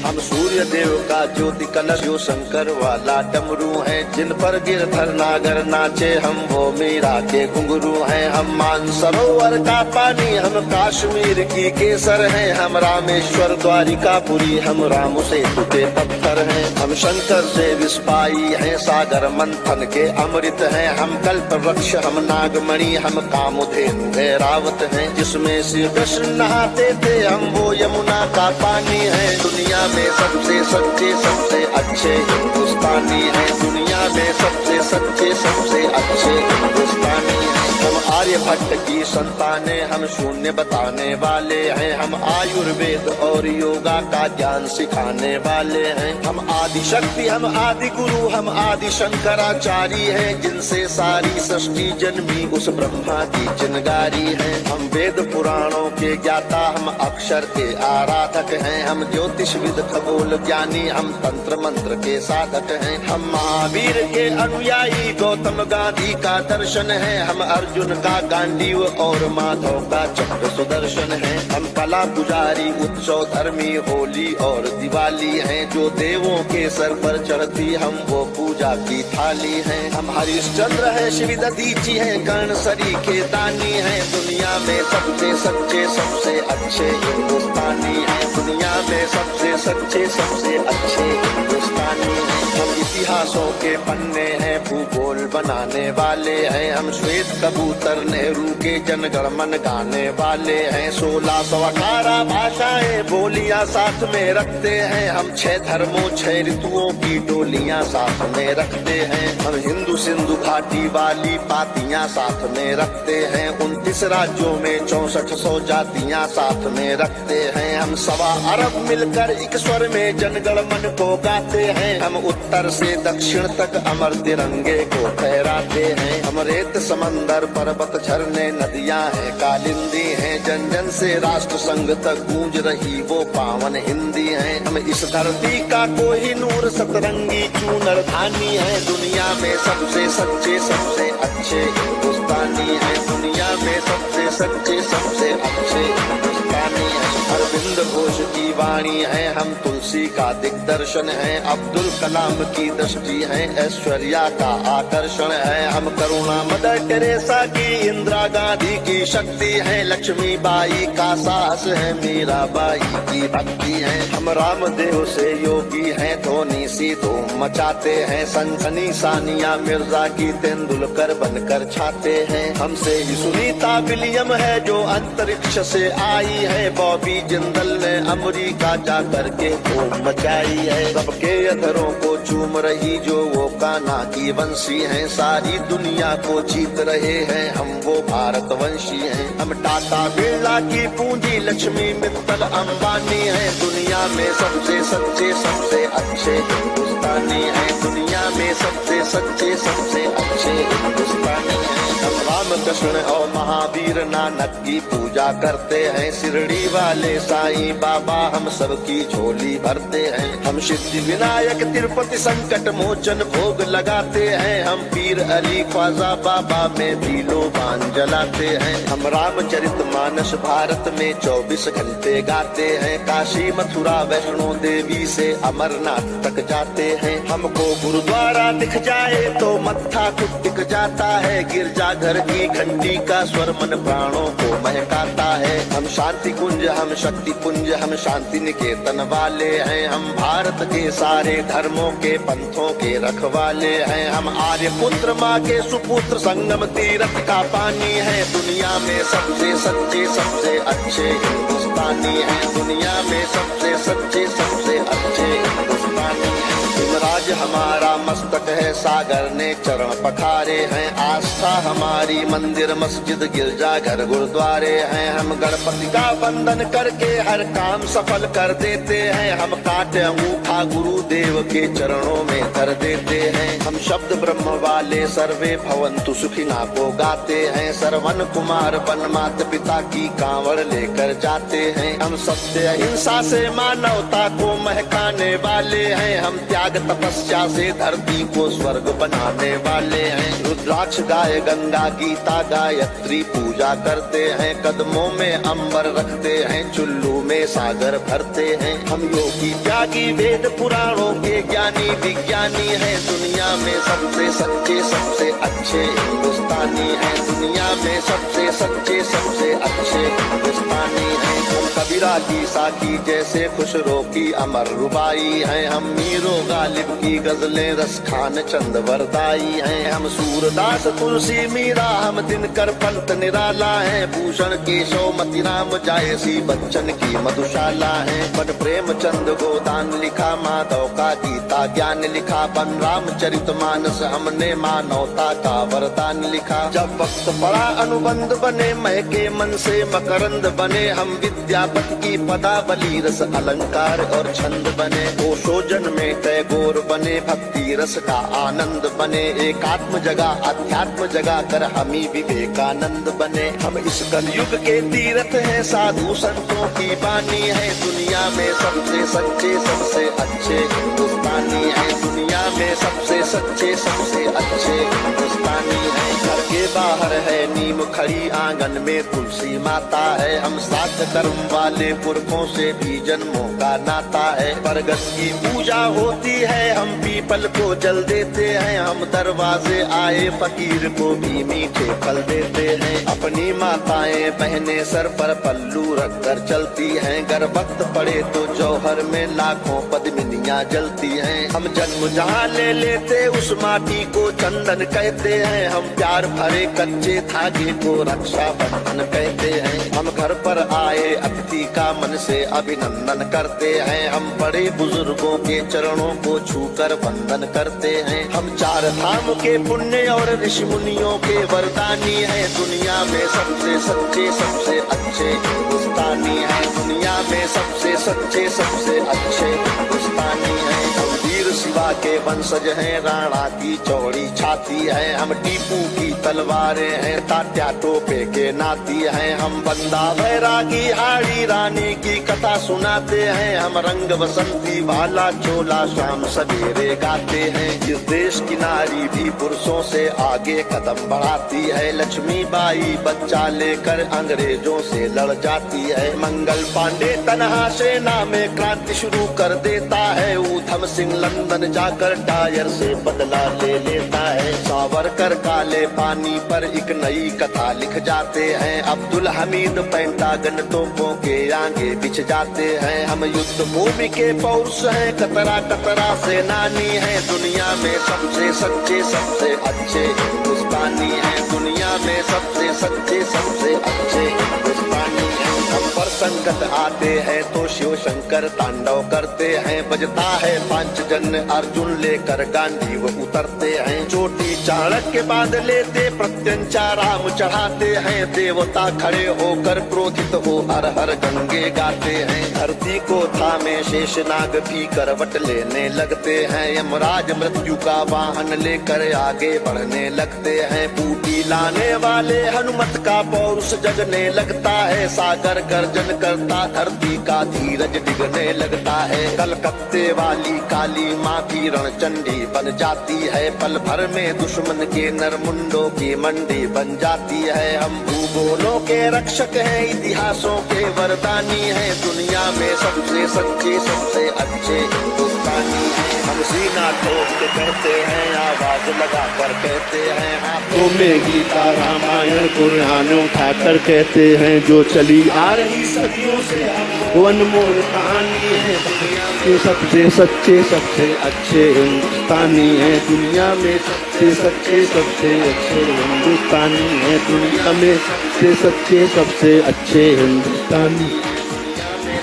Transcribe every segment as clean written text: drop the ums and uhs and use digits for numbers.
हम सूर्य देव का ज्योति कलश जो शंकर वाला डमरू है, जिन पर गिरधर नागर नाचे हम वो मीरा के घुंघरू हैं। हम मानसरोवर का पानी हम कश्मीर की केसर हैं, हम रामेश्वर द्वारिकापुरी हम राम सेतु के पत्थर हैं। हम शंकर से विस्पाई हैं, सागर मंथन के अमृत हैं। हम कल्प वृक्ष हम नागमणि हम कामधेनु रावत हैं। जिसमें श्री कृष्ण नहाते थे हम वो यमुना का पानी है। दुनिया में सबसे सच्चे सबसे अच्छे हिंदुस्तानी हैं, दुनिया में सबसे सच्चे सबसे अच्छे हिंदुस्तानी हैं। हम आर्यभट्ट की संतानें हम शून्य बताने वाले हैं। हम आयुर्वेद और योगा का ज्ञान सिखाने वाले हैं। हम आदि शक्ति हम आदि गुरु हम आदि शंकराचार्य हैं, जिनसे सारी सृष्टि जन्मी उस ब्रह्मा की चिनगारी है। हम वेद पुराणों के ज्ञाता हम अक्षर के आराधक हैं। हम ज्योतिषविद खगोल ज्ञानी हम तंत्र मंत्र के साधक हैं। हम महावीर के अनुयायी गौतम गांधी का दर्शन है। हम अर्जुन का गांडीव और माधव का चक्र सुदर्शन है। हम कला पुजारी उत्सव धर्मी होली और दिवाली हैं, जो देवों के सर पर चढ़ती हम वो पूजा की थाली हैं। हम हरिश्चंद्र है श्री दधीची है कर्ण सरी के दानी है। दुनिया में सबसे सच्चे सबसे अच्छे हिंदुस्तानी है, दुनिया में सबसे सच्चे सबसे अच्छे हिंदुस्तानी हैं। हम इतिहासों के पन्ने हैं, भूगोल बनाने वाले हैं। हम श्वेत कबूतर नेहरू के जनगण मन गाने वाले हैं। 1618 भाषाएं बोलियां साथ में रखते हैं। हम 6 धर्मों 6 ऋतुओं की डोलियां साथ में रखते हैं। हम हिंदू सिंधु घाटी वाली पातियां साथ में रखते हैं। 29 राज्यों में 6400 जातियां साथ में रखते हैं। हम 1.25 अरब मिलकर एक स्वर में जनगण मन को गाते हैं। हम उत्तर से दक्षिण तक अमर तिरंगे को फहराते हैं। हम रेत समंदर पर्वत झरने नदियां हैं कालिंदी हैं, जन जन से राष्ट्र संघ तक गूंज रही वो पावन हिंदी है। हम इस धरती का कोई नूर सतरंगी चूनर धानी है। दुनिया में सबसे सच्चे सबसे अच्छे हिंदुस्तानी है, दुनिया में सबसे सच्चे सबसे अच्छे हिंदुस्तानी है। अरविंद घोष की वाणी है, हम तुलसी का दिग्दर्शन है। अब्दुल कलाम की दृष्टि है, ऐश्वर्या का आकर्षण है। हम करुणा मदर टेरेसा की इंदिरा गांधी की शक्ति है। लक्ष्मीबाई का साहस है, मीराबाई की भक्ति है। हम रामदेव से योगी हैं, धोनी सी धूम मचाते हैं। सनसनी सानिया मिर्जा की तेंदुलकर बनकर छाते हैं। हमसे ही सुनीता विलियम है जो अंतरिक्ष से आई है। बॉबी जिंदल ने अमेरिका जा करके धूम मचाई है। सबके अधरों को चूम रही जो वो कान्हा की वंशी है। सारी दुनिया को जीत रहे हैं हम वो भारतवंशी हैं। हम टाटा बिरला की पूंजी लक्ष्मी मित्तल अंबानी है। दुनिया में सबसे सच्चे सबसे अच्छे हिंदुस्तानी है, दुनिया में सबसे सच्चे सबसे अच्छे हिंदुस्तानी है। हम रामकृष्ण और महावीर नानक की पूजा करते हैं। शिरडी वाले साईं बाबा हम सबकी झोली भरते हैं। हम सिद्धि विनायक तिरुपति संकट मोचन भोग लगाते हैं। हम पीर अली ख्वाजा बाबा में भी लोबान जलाते हैं। हम रामचरित मानस भारत में 24 घंटे गाते हैं। काशी मथुरा वैष्णो देवी से अमरनाथ तक जाते हैं। हमको गुरुद्वारा दिख जाए तो मत्था खुद दिख जाता है। गिरजाघर की घंटी का स्वर मन प्राणों को महकाता है। हम शांति कुंज हम शक्ति पुंज हम शांति निकेतन वाले हैं। हम भारत के सारे धर्मों के पंथों के रखवाले हैं। हम आर्य पुत्र माँ के सुपुत्र संगम तीर्थ का पानी है। दुनिया में सबसे सच्चे सबसे अच्छे हिंदुस्तानी है, दुनिया में सबसे सच्चे सबसे अच्छे हिंदुस्तानी है। हिमराज हमारा मस्तक है, सागर ने चरण पखारे हैं। आस्था हमारी मंदिर मस्जिद गिरजा घर गुरुद्वारे हैं। हम गणपति का वंदन करके हर काम सफल कर देते हैं। हम काटे अंगूठा गुरुदेव के चरणों में धर देते हैं। हम शब्द ब्रह्म वाले सर्वे भवन्तु सुखिना को गाते हैं। सरवन कुमार वन माता पिता की कांवड़ लेकर जाते हैं। हम सत्य अहिंसा से मानवता को महकाने वाले हैं, हम त्याग तपस्या से धरती को स्वर्ग बनाने वाले हैं। रुद्राक्ष गाय गंगा गीता गायत्री पूजा करते हैं, कदमों में अंबर रखते हैं, चुल्लू में सागर भरते हैं। हम योगी त्यागी वेद पुराणों के ज्ञानी विज्ञानी हैं, दुनिया में सबसे सच्चे सबसे अच्छे हिंदुस्तानी हैं, दुनिया में सबसे सच्चे सबसे अच्छे हिंदुस्तानी हैं। हम कबीरा की साकी जैसे खुशरो की अमर रुबाई हैं, हम मीरो गालिब की गजलें रस खान चंद वरदाई हैं। हम सूरदास तुलसी मीरा हम दिनकर पंत निराला है, भूषण केशव मतिराम जायसी बच्चन की मधुशाला है। बन प्रेमचंद गोदान लिखा, माधव का गीता ज्ञान लिखा, बन रामचरितमानस हमने मानवता का वरदान लिखा। जब वक्त पड़ा अनुबंध बने, महके मन से मकरंद बने, हम विद्यापति की पदावली रस अलंकार और छंद बने। ओशोजन में टैगोर बने, भक्ति रस का आनंद बने, एकात्म जगह अध्यात्म जगा कर हमी विवेकानंद बने। हम इस कलयुग के तीर्थ हैं, साधु संतों की बानी है, दुनिया में सबसे सच्चे सबसे अच्छे हिंदुस्तानी है, दुनिया में सबसे सच्चे सबसे अच्छे हिंदुस्तानी है। घर के बाहर है नीम खड़ी, आंगन में तुलसी माता है, हम साथ कर्म वाले पुरखों से भी जन्मों का नाता है। बरगद की पूजा होती है, हम पीपल को जल देते हैं, हम दरवाजे आए फकीर को भी मीठे फल देते हैं। अपनी माताएं बहनें सर पर पल्लू रख कर चलती हैं, गर वक्त पड़े तो जौहर में लाखों पद्मिनियां जलती हैं। हम जन्म जहाँ ले लेते उस माटी को चंदन कहते हैं, हम प्यार भरे कच्चे धागे को रक्षा बंधन कहते हैं। हम घर पर आए अतिथि का मन से अभिनंदन करते हैं, हम बड़े बुजुर्गों के चरणों को छूकर वंदन करते हैं। हम चार धाम के पुण्य और ऋषि मुनियों के वरदानी हैं, दुनिया में सबसे सच्चे सबसे अच्छे हिंदुस्तानी हैं, दुनिया में सबसे सच्चे सबसे अच्छे हिंदुस्तानी हैं। हम वीर शिवा के वंशज हैं, राणा की चौड़ी छाती है, हम टीपू की तलवारें हैं, तात्या टोपे के नाती हैं। हम बंदा बैरागी हाड़ी रानी की कथा सुनाते हैं, हम रंग बसंती वाला चोला शाम सवेरे गाते हैं। इस देश की नारी भी पुरुषों से आगे कदम बढ़ाती है, लक्ष्मी बाई बच्चा लेकर अंग्रेजों से लड़ जाती है। मंगल पांडे तनहा सेना में क्रांति शुरू कर देता है, ऊधम सिंह लंदन जाकर टायर से बदला ले लेता है। सावरकर काले पानी पर एक नई कथा लिख जाते हैं, अब्दुल हमीद पेंटागन तोपों के आगे बिछ जाते हैं। हम युद्ध भूमि के पौरुष हैं, कतरा कतरा सेनानी है, दुनिया में सबसे सच्चे सबसे अच्छे हिंदुस्तानी है, दुनिया में सबसे सच्चे सबसे अच्छे हिंदुस्तानी है। हम पर संकट आते हैं तो शिव शंकर तांडव करते हैं, बजता है पांचजन्य अर्जुन लेकर गांधी वो उतरते हैं। चोटी चाणक्य बांध लेते प्रत्यंचा राम चढ़ाते हैं, देवता खड़े होकर क्रोधित हो हर हर गंगे गाते हैं। धरती को थामे शेषनाग भी करवट लेने लगते हैं, यमराज मृत्यु का वाहन लेकर आगे बढ़ने लगते हैं। बूटी लाने वाले हनुमत का पौरुष जगने लगता है, सागर गर्जन करता धरती का धीरज डिगने लगता है। कलकत्ते वाली काली माँ भी रणचंडी बन जाती है, पल भर में दुश्मन के नरमुंडों की मंडी बन जाती है। हम भूगोलों के रक्षक हैं, इतिहासों के वरदानी हैं, दुनिया में सबसे सच्चे सबसे अच्छे हिंदुस्तानी हैं। हम सीना ठोक के कहते हैं, आवाज लगा कर कहते हैं, हाथों में गीता रामायण कुरान उठाकर कहते हैं, जो चली आ रही सदियों से वो अनमोल कहानी है, दुनिया के सबसे सच्चे सबसे अच्छे हिंदुस्तानी है, दुनिया में सबसे सच्चे सबसे अच्छे हिंदुस्तानी है, दुनिया में सबसे सच्चे सबसे अच्छे हिंदुस्तानी,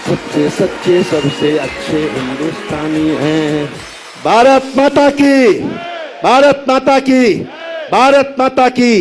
सबसे सच्चे सबसे अच्छे हिंदुस्तानी हैं। भारत माता की, भारत माता की, भारत माता की।